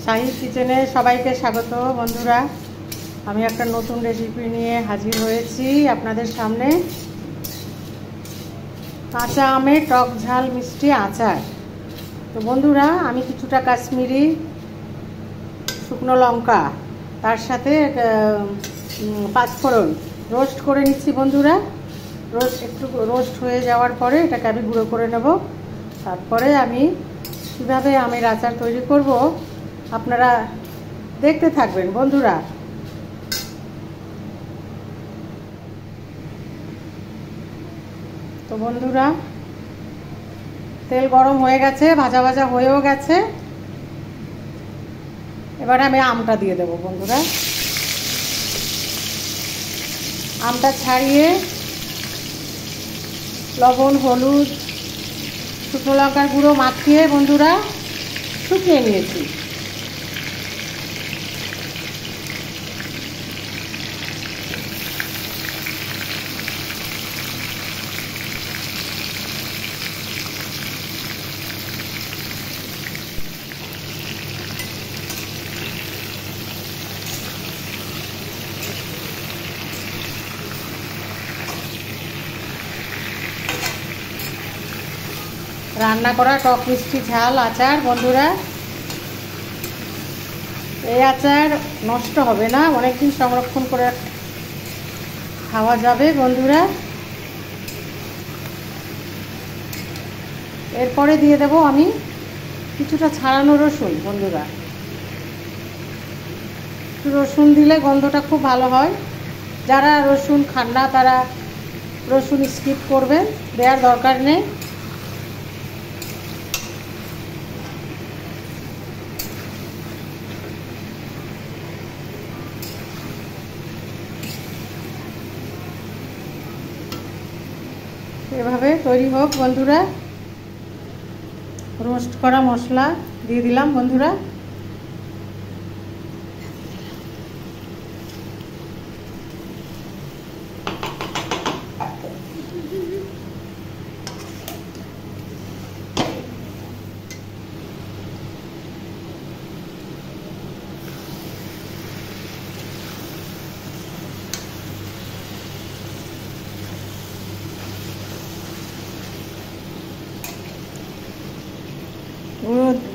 শাহি কিচেনে সবাইকে স্বাগত বন্ধুরা। আমি একটা নতুন রেসিপি নিয়ে হাজির হয়েছি আপনাদের সামনে। কাঁচা আমের টক ঝাল মিষ্টি আচার। তো বন্ধুরা, আমি কিছুটা কাশ্মীরি শুকনো লঙ্কা, তার সাথে পাঁচফোড়ন রোস্ট করে নিচ্ছি বন্ধুরা। একটু রোস্ট হয়ে যাওয়ার পরে এটাকে আমি গুঁড়ো করে নেব। তারপরে আমি কীভাবে আমের আচার তৈরি করব আপনারা দেখতে থাকবেন বন্ধুরা। তো বন্ধুরা, তেল গরম হয়ে গেছে, ভাজা ভাজা হয়েও গেছে। এবারে আমি আমটা দিয়ে দেবো বন্ধুরা। আমটা ছাড়িয়ে লবণ, হলুদ, শুকনো লঙ্কার গুঁড়ো মাখিয়ে বন্ধুরা শুকিয়ে নিয়েছি। রান্না করা টক মিষ্টি ঝাল আচার বন্ধুরা। এই আচার নষ্ট হবে না, অনেকদিন সংরক্ষণ করে খাওয়া যাবে বন্ধুরা। এরপরে দিয়ে দেব আমি কিছুটা ছাড়ানো রসুন বন্ধুরা। একটু রসুন দিলে গন্ধটা খুব ভালো হয়। যারা রসুন খান না তারা রসুন স্কিপ করবেন, দেওয়ার দরকার নেই। এভাবে তৈরি হোক বন্ধুরা। রোস্ট করা মশলা দিয়ে দিলাম বন্ধুরা।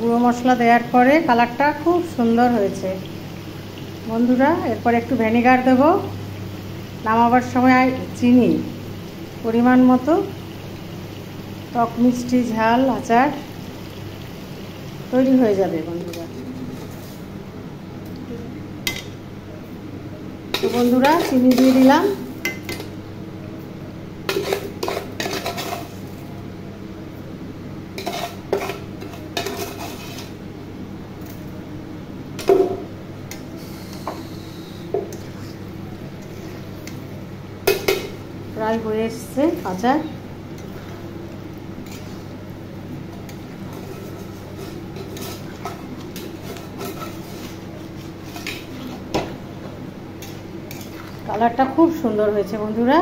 গুঁড়ো মশলা দেওয়ার পরে কালারটা খুব সুন্দর হয়েছে বন্ধুরা। এরপর একটু ভিনেগার দেব, নামাবার সময় চিনি পরিমাণ মতো। টক মিষ্টি ঝাল আচার তৈরি হয়ে যাবে বন্ধুরা। তো বন্ধুরা, চিনি দিয়ে দিলাম। প্রায় হয়ে এসছে আচার। কালারটা খুব সুন্দর হয়েছে বন্ধুরা।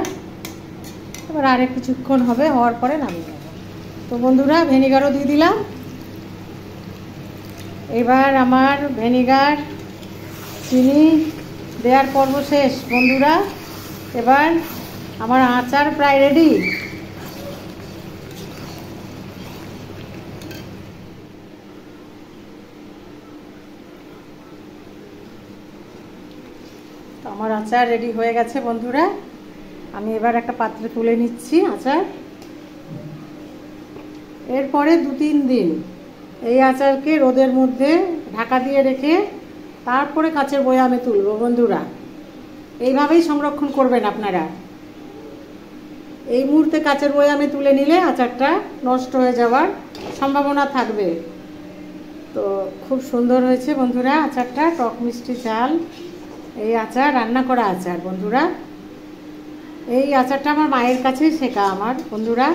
এবার আরেক কিছুক্ষণ হবে, হওয়ার পরে নামিয়ে নেব। তো বন্ধুরা, ভিনেগারও দিয়ে দিলাম। এবার আমার ভিনেগার চিনি দেওয়ার পর্ব শেষ বন্ধুরা। এবার আমার আচার প্রায় রেডি। তো আমার আচার রেডি হয়ে গেছে বন্ধুরা। আমি এবার একটা পাত্রে তুলে নিচ্ছি আচার। এরপরে 2-3 দিন এই আচারকে রোদের মধ্যে ঢাকা দিয়ে রেখে তারপরে কাচের বয়ামে তুলব বন্ধুরা। এইভাবেই সংরক্ষণ করবেন আপনারা। এই মুহূর্তে কাচের বয়ামে তুলে নিলে আচারটা নষ্ট হয়ে যাওয়ার সম্ভাবনা থাকবে। তো খুব সুন্দর হয়েছে বন্ধুরা আচারটা। টক মিষ্টি ঝাল এই আচার, রান্না করা আচার বন্ধুরা। এই আচারটা আমার মায়ের কাছেই শেখা আমার বন্ধুরা।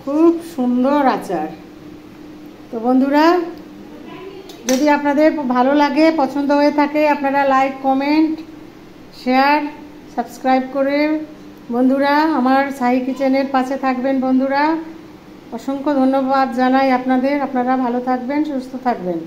খুব সুন্দর আচার। তো বন্ধুরা, যদি আপনাদের ভালো লাগে, পছন্দ হয়ে থাকে, আপনারা লাইক, কমেন্ট, শেয়ার, সাবস্ক্রাইব করে বন্ধুরা আমার শাহি কিচেনের পাশে থাকবেন বন্ধুরা। অসংখ্য ধন্যবাদ জানাই আপনাদের। আপনারা ভালো থাকবেন, সুস্থ থাকবেন।